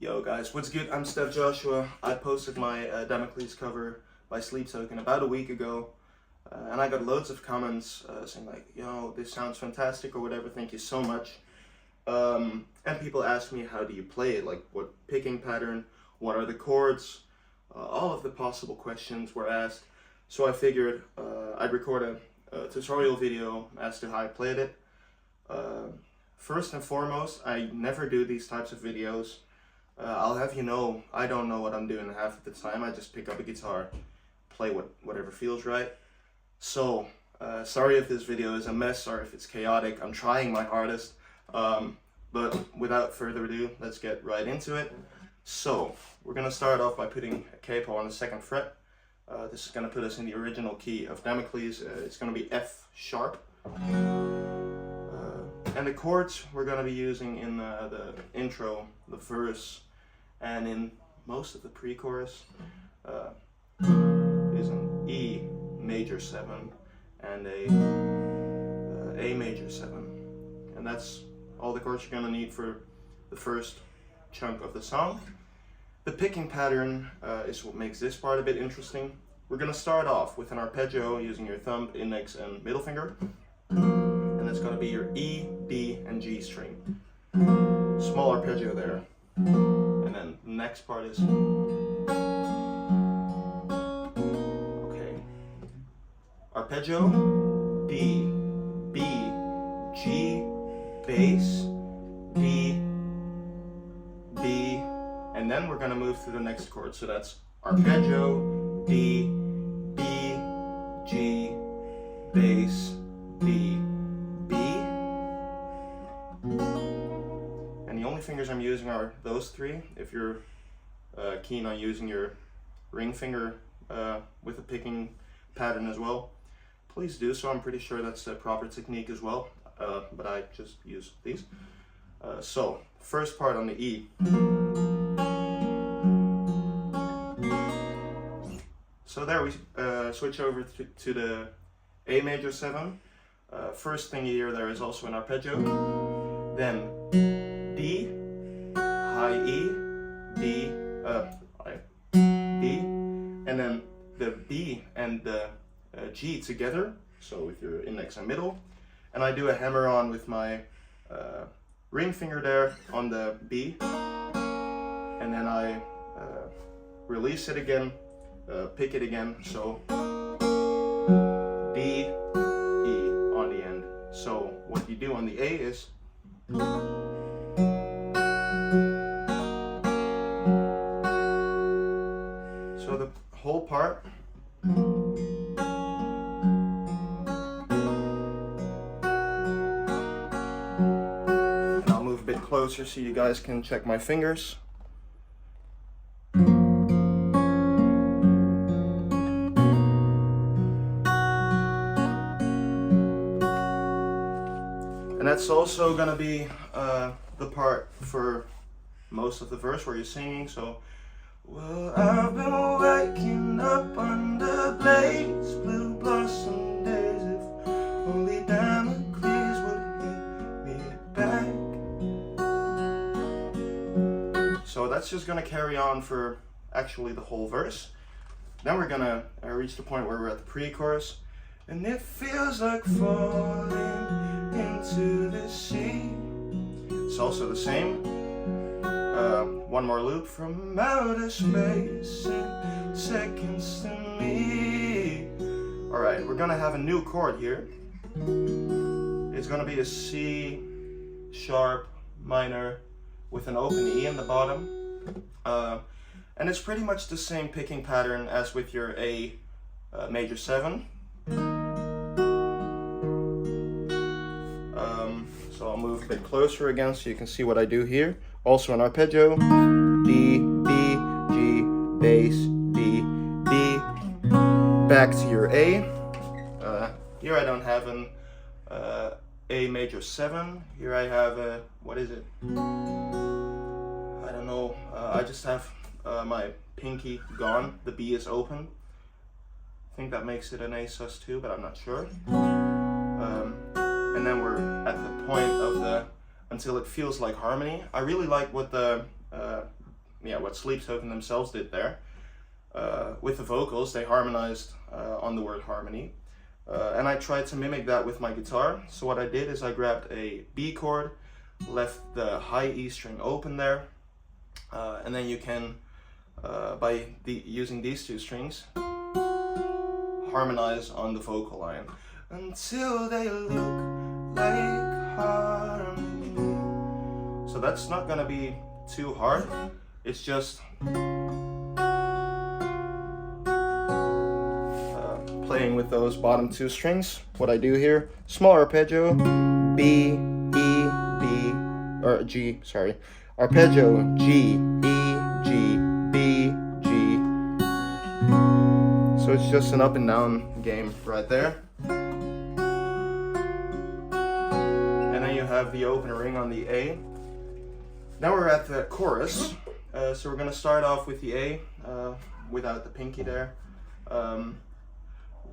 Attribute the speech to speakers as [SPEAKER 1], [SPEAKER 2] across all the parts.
[SPEAKER 1] Yo guys, what's good? I'm Steph Joshua. I posted my Damocles cover by Sleep Token about a week ago, and I got loads of comments saying like, yo, this sounds fantastic or whatever, thank you so much. And people asked me, how do you play it? Like, what picking pattern? What are the chords? All of the possible questions were asked. So I figured I'd record a tutorial video as to how I played it. First and foremost, I never do these types of videos. I'll have you know, I don't know what I'm doing half of the time. I just pick up a guitar, play whatever feels right. So, sorry if this video is a mess or if it's chaotic. I'm trying my hardest. But without further ado, let's get right into it. So, we're going to start off by putting a capo on the 2nd fret. This is going to put us in the original key of Damocles. It's going to be F sharp. And the chords we're going to be using in the intro, the verse, and in most of the pre-chorus is an E major 7 and a major 7. And that's all the chords you're going to need for the first chunk of the song. The picking pattern is what makes this part a bit interesting. We're going to start off with an arpeggio using your thumb, index, and middle finger. And it's going to be your E, B, and G string. Small arpeggio there. And then the next part is... Okay. Arpeggio, D, B, G, bass, D, B, and then we're going to move to the next chord. So that's arpeggio, D, B, G, bass, D, B. And the only fingers I'm using are those three. If you're keen on using your ring finger with a picking pattern as well, please do so. I'm pretty sure that's the proper technique as well, but I just use these. So, first part on the E. So there we switch over to the A major 7. First thing you hear there is also an arpeggio. Then D, high E, D, D, and then the B and the G together, so with your index and middle. And I do a hammer on with my ring finger there on the B, and then I release it again, pick it again, so D, E on the end. So what you do on the A is so the whole part. And I'll move a bit closer so you guys can check my fingers. And that's also gonna be the part for most of the verse where you're singing. So, well, I've been waking up under blades, blue blossom days. If only Damocles would hit me back. So that's just gonna carry on for actually the whole verse. Then we're gonna reach the point where we're at the pre-chorus, and it feels like falling into the sea. It's also the same. One more loop. From outer space in seconds to me. Alright, we're gonna have a new chord here. It's gonna be a C sharp minor with an open E in the bottom. And it's pretty much the same picking pattern as with your A major 7. So I'll move a bit closer again so you can see what I do here. Also an arpeggio, D, B, G, bass, D, B. Back to your A. Here I don't have an A major 7. Here I have a, what is it? I don't know. I just have my pinky gone. The B is open. I think that makes it an A sus2, but I'm not sure. And then we're at the point of the until it feels like harmony. I really like what the yeah, what Sleep Token themselves did there. With the vocals, they harmonized on the word harmony. And I tried to mimic that with my guitar. So what I did is I grabbed a B chord, left the high E string open there, and then you can, using these two strings, harmonize on the vocal line until they look like harmony. So that's not gonna be too hard. It's just playing with those bottom two strings. What I do here, small arpeggio, B, E, B, or G, sorry. Arpeggio, G, E, G, B, G. So it's just an up and down game right there. And then you have the open ring on the A. Now we're at the chorus. So we're gonna start off with the A, without the pinky there.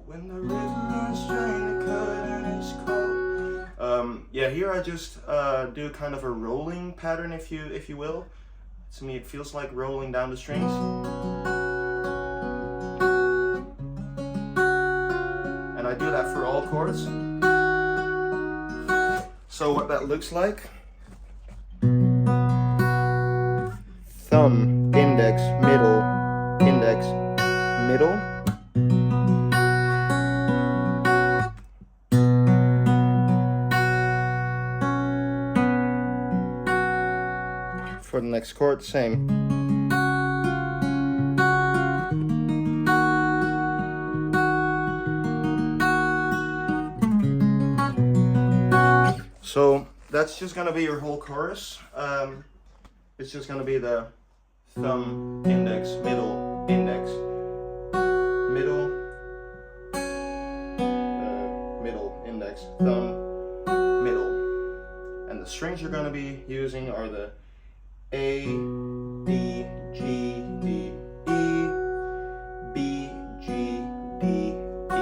[SPEAKER 1] When the rhythm runs trying to cut and it's cold. Yeah, here I just do kind of a rolling pattern, if you will. To me, it feels like rolling down the strings. And I do that for all chords. So what that looks like: thumb, index, middle, index, middle. For the next chord, same. So that's just gonna be your whole chorus. It's just gonna be the thumb, index, middle, index, middle, middle, index, thumb, middle. And the strings you're gonna be using are the A, D, G, D, E, B, G, D, E.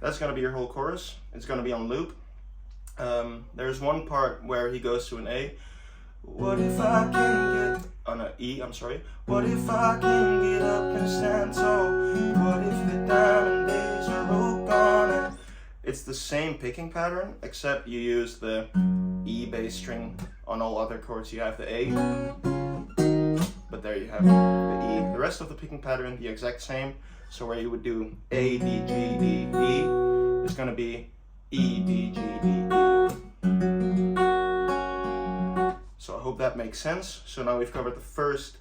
[SPEAKER 1] That's going to be your whole chorus. It's going to be on loop. There's one part where he goes to an A. What if I can get on an E, I'm sorry. What if I can get up and stand tall? What if the diamond days are all gone? It's the same picking pattern, except you use the E bass string. On all other chords you have the A, but there you have the E. The rest of the picking pattern, the exact same. So where you would do A, D, G, D, E, is going to be E, D, G, D, E. So I hope that makes sense. So now we've covered the first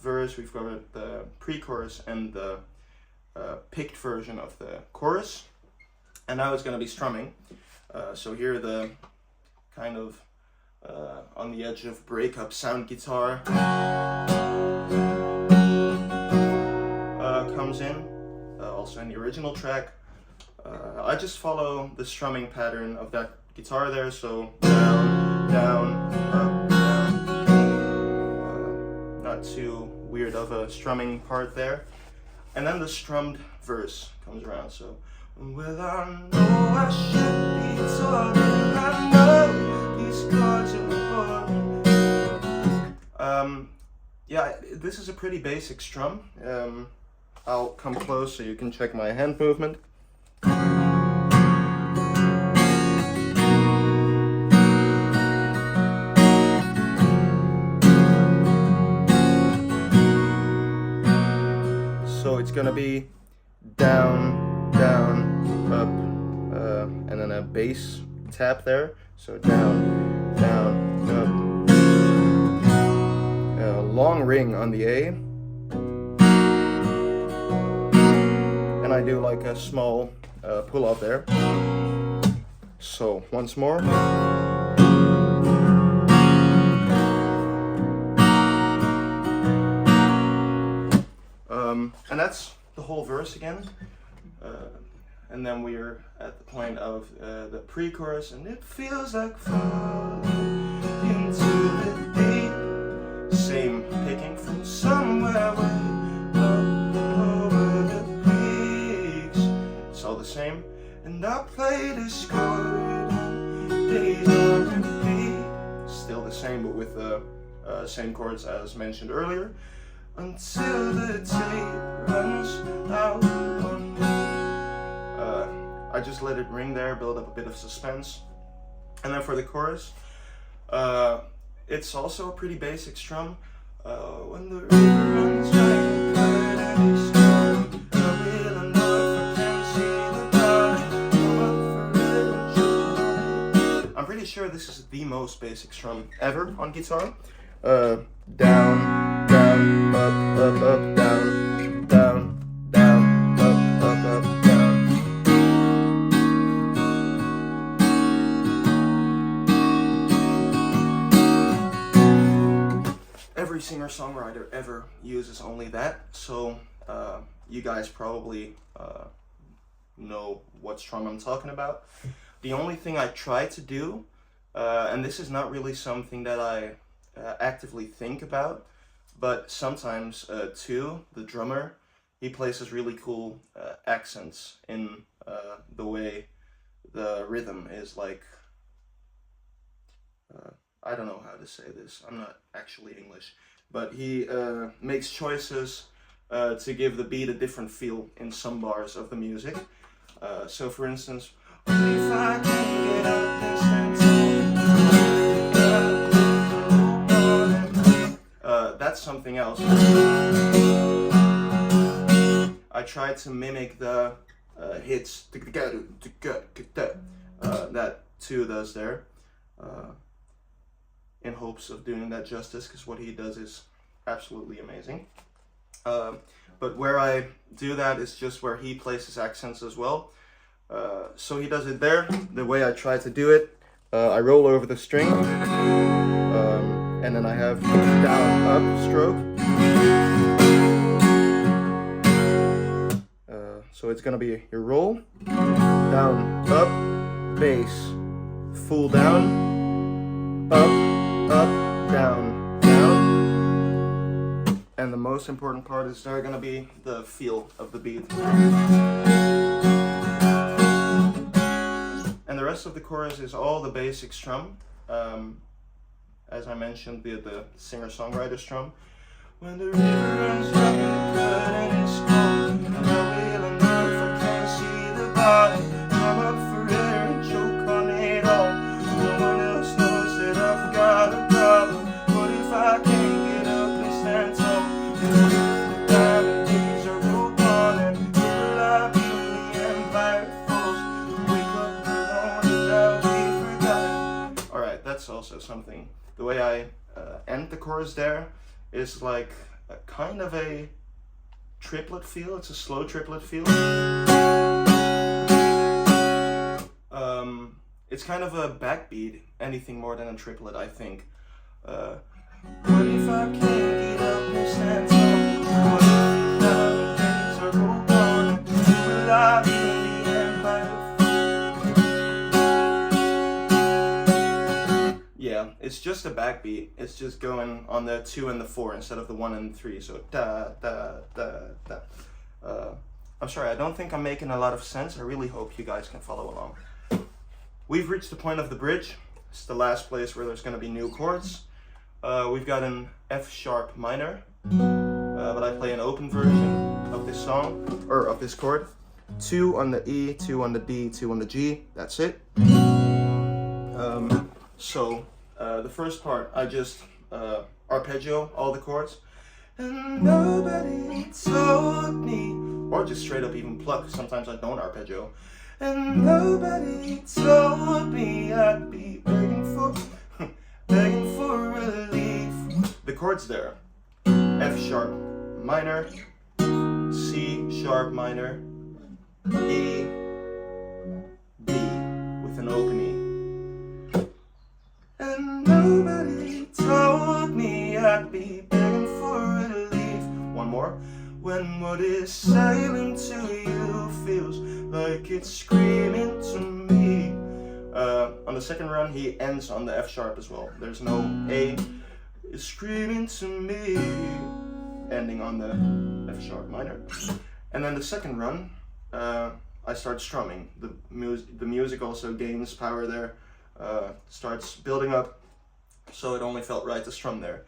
[SPEAKER 1] verse, we've covered the pre-chorus and the picked version of the chorus. And now it's going to be strumming. So here the kind of on the edge of breakup sound guitar comes in, also in the original track. I just follow the strumming pattern of that guitar there, so down, down, up, down. Not too weird of a strumming part there. And then the strummed verse comes around, so well, I know I should be talking, I know these chords are important. Yeah, this is a pretty basic strum. I'll come close so you can check my hand movement. So it's gonna be down, down, up, and then a bass tap there. So down, down, up. A long ring on the A. And I do like a small pull off there. So once more. And that's the whole verse again. And then we're at the point of the pre-chorus, and it feels like falling into the deep. Same picking from somewhere way up over the peaks. It's all the same. and I play this chord, days on repeat. Still the same, but with the same chords as mentioned earlier. Until the tape runs out on me. I just let it ring there, build up a bit of suspense. And then for the chorus, it's also a pretty basic strum. When the river runs right, and it's gone, I will know if I can see the bottom. I'm pretty sure this is the most basic strum ever on guitar. Down, down, up, up, up, down, down, down, up, up, up, down. Every singer-songwriter ever uses only that, so you guys probably know what strum I'm talking about. The only thing I try to do, and this is not really something that I actively think about, but sometimes too, the drummer, he places really cool accents in the way the rhythm is like, I don't know how to say this, I'm not actually English, but he makes choices to give the beat a different feel in some bars of the music. So for instance, if I can get up and stand tall, that's something else. I try to mimic the hits that 2 does there, in hopes of doing that justice, because what he does is absolutely amazing. But where I do that is just where he places accents as well. So he does it there. The way I try to do it, I roll over the string, and then I have down, up stroke. So it's gonna be your roll, down, up, bass, full down, up, down, down. And the most important part is there gonna be the feel of the beat. And the rest of the chorus is all the basic strum. As I mentioned, the singer-songwriter strum. When the river runs dry and it's cold, and I will know if I can't see the bottom. I'm up for air and choke on it all. No one else knows that I've got a problem. What if I can't get up and stand tall? The diamond days are all gone, and will I be when the empire falls? Wake up alone and I'll be forgotten. Alright, that's also something. The way I end the chorus there is like a kind of a triplet feel. It's a slow triplet feel. It's kind of a backbeat, anything more than a triplet, I think. What if I can't get up and stand tall? What if the days are all gone? Will I be in the empire? Yeah, it's just a backbeat. It's just going on the 2 and the 4 instead of the 1 and 3. So da da da da. I'm sorry, I don't think I'm making a lot of sense. I really hope you guys can follow along. We've reached the point of the bridge. It's the last place where there's going to be new chords. We've got an F sharp minor, but I play an open version of this song, or of this chord. 2 on the E, 2 on the D, 2 on the G. That's it. So the first part, I just arpeggio all the chords. And nobody told me, or just straight up even pluck. Sometimes I don't arpeggio. And nobody told me I'd be begging for relief. The chords there: F sharp minor, C sharp minor, E, B with an open E. And nobody told me I'd be begging for relief. One more. When what is silent to you feels like it's screaming to me. On the second run, he ends on the F sharp as well. There's no A. It's screaming to me, ending on the F sharp minor. And then the second run, I start strumming. The music also gains power there, starts building up, so it only felt right to strum there.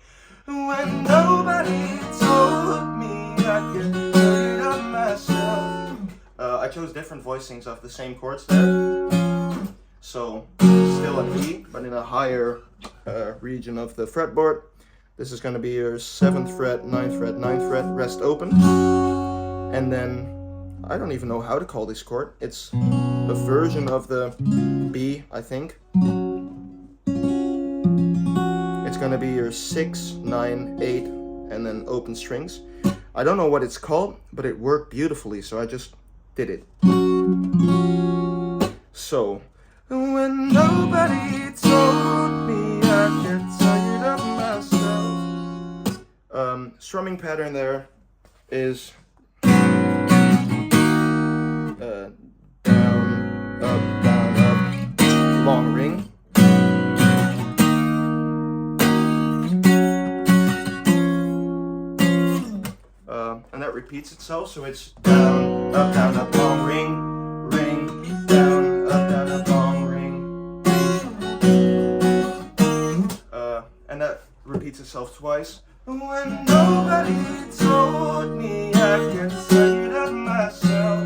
[SPEAKER 1] When nobody told me I could do it up myself. I chose different voicings of the same chords there. So still a B, but in a higher region of the fretboard. This is going to be your 7th fret, 9th fret, 9th fret, rest open. And then, I don't even know how to call this chord. It's a version of the B, I think. It's going to be your 6, 9, 8, and then open strings. I don't know what it's called, but it worked beautifully, so I just did it. So, when nobody told me I get tired of myself. Strumming pattern there is down, up, long ring. And that repeats itself, so it's down, up, long ring, ring, down, up, long ring. And that repeats itself twice. When nobody told me I get tired of myself,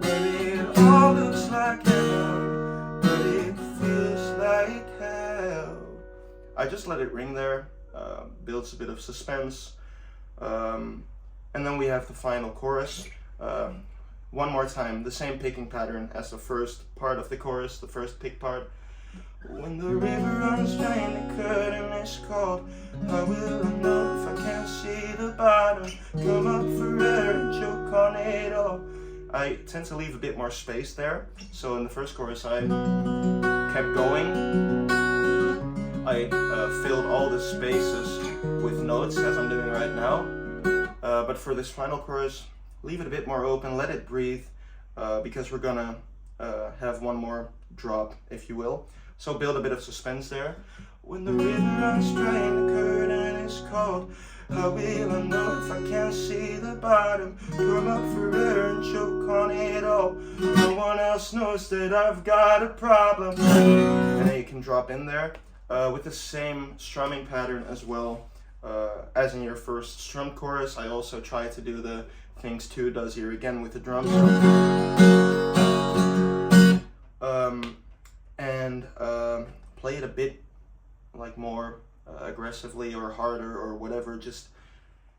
[SPEAKER 1] when it all looks like heaven, but it feels like hell. I just let it ring there, builds a bit of suspense. And then we have the final chorus. One more time, the same picking pattern as the first part of the chorus, the first pick part. When the river runs dry and the curtain is cold, how will I know if I can't see the bottom? Come up for air and choke on it all. I tend to leave a bit more space there, so in the first chorus I kept going. I filled all the spaces with notes as I'm doing right now. But for this final chorus, leave it a bit more open, let it breathe, because we're gonna have one more drop, if you will. So build a bit of suspense there. When the river runs dry and the curtain is cold, how will I know if I can't see the bottom? Come up for air and choke on it all. No one else knows that I've got a problem. And then you can drop in there with the same strumming pattern as well. As in your first strum chorus, I also try to do the things 2 does here again with the drums. And play it a bit like more aggressively or harder or whatever. Just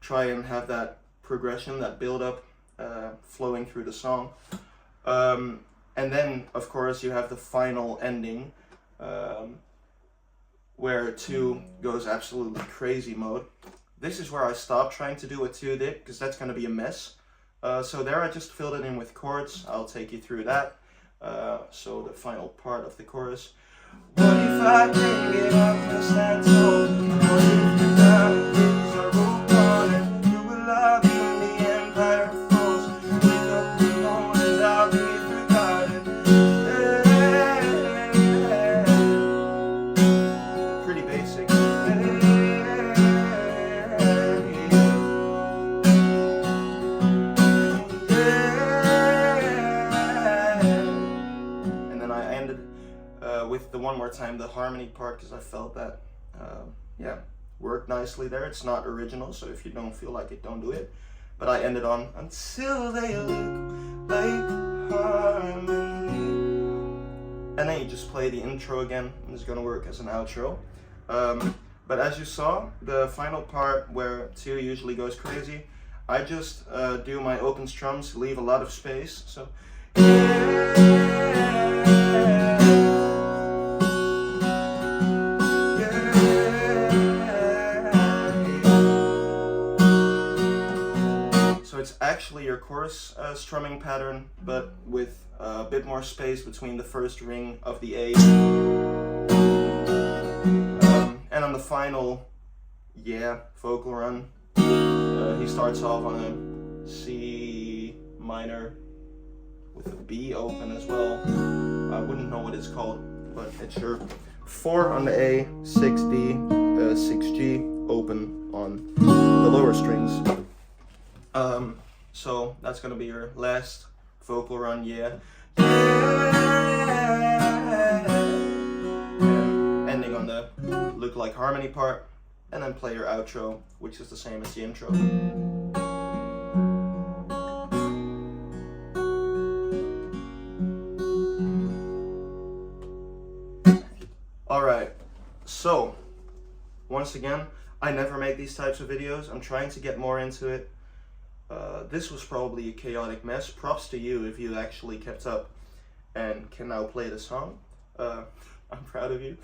[SPEAKER 1] try and have that progression, that build up flowing through the song. And then, of course, you have the final ending. Where 2 goes absolutely crazy mode. This is where I stopped trying to do what 2 did, because that's going to be a mess. So there I just filled it in with chords. I'll take you through that. So the final part of the chorus. What if I can't get up and stand tall? What if the mountains are open and you will love me when the empire falls? Wake up alone and I'll be forgotten. Pretty basic. And then I ended with the one more time the harmony part, because I felt that yeah, worked nicely there. It's not original, so if you don't feel like it, don't do it. But I ended on until they look like harmony. And then you just play the intro again, and it's gonna work as an outro. But as you saw, the final part where 2 usually goes crazy, I just do my open strums, leave a lot of space. So it's actually your chorus strumming pattern, but with a bit more space between the first ring of the A. And on the final, vocal run, he starts off on a C minor with a B open as well. I wouldn't know what it's called, but it's your 4 on the A, 6D, 6G open on the lower strings. So that's gonna be your last vocal run, yeah. And ending on the look like harmony part, and then play your outro, which is the same as the intro. Alright, so once again, I never make these types of videos. I'm trying to get more into it. This was probably a chaotic mess. Props to you if you actually kept up and can now play the song. I'm proud of you.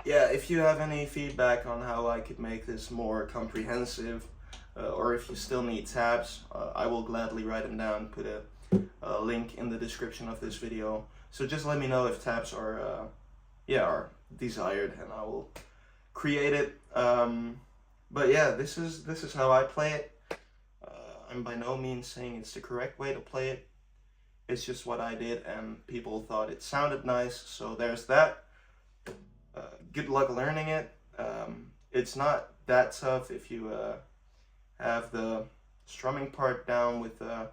[SPEAKER 1] Yeah, if you have any feedback on how I could make this more comprehensive, or if you still need tabs, I will gladly write them down, put a link in the description of this video. So just let me know if tabs are desired, and I will create it. But yeah, this is how I play it. I'm by no means saying it's the correct way to play it. It's just what I did, and people thought it sounded nice, so there's that. Good luck learning it. It's not that tough if you have the strumming part down with the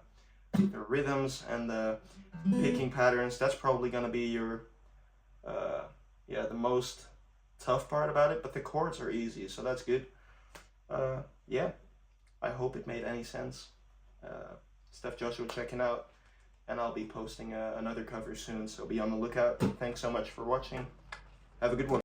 [SPEAKER 1] rhythms and the picking patterns. That's probably gonna be your the most tough part about it, but the chords are easy, so that's good. Yeah, I hope it made any sense. Steph Joshua checking out, and I'll be posting another cover soon, so be on the lookout. Thanks so much for watching. Have a good one.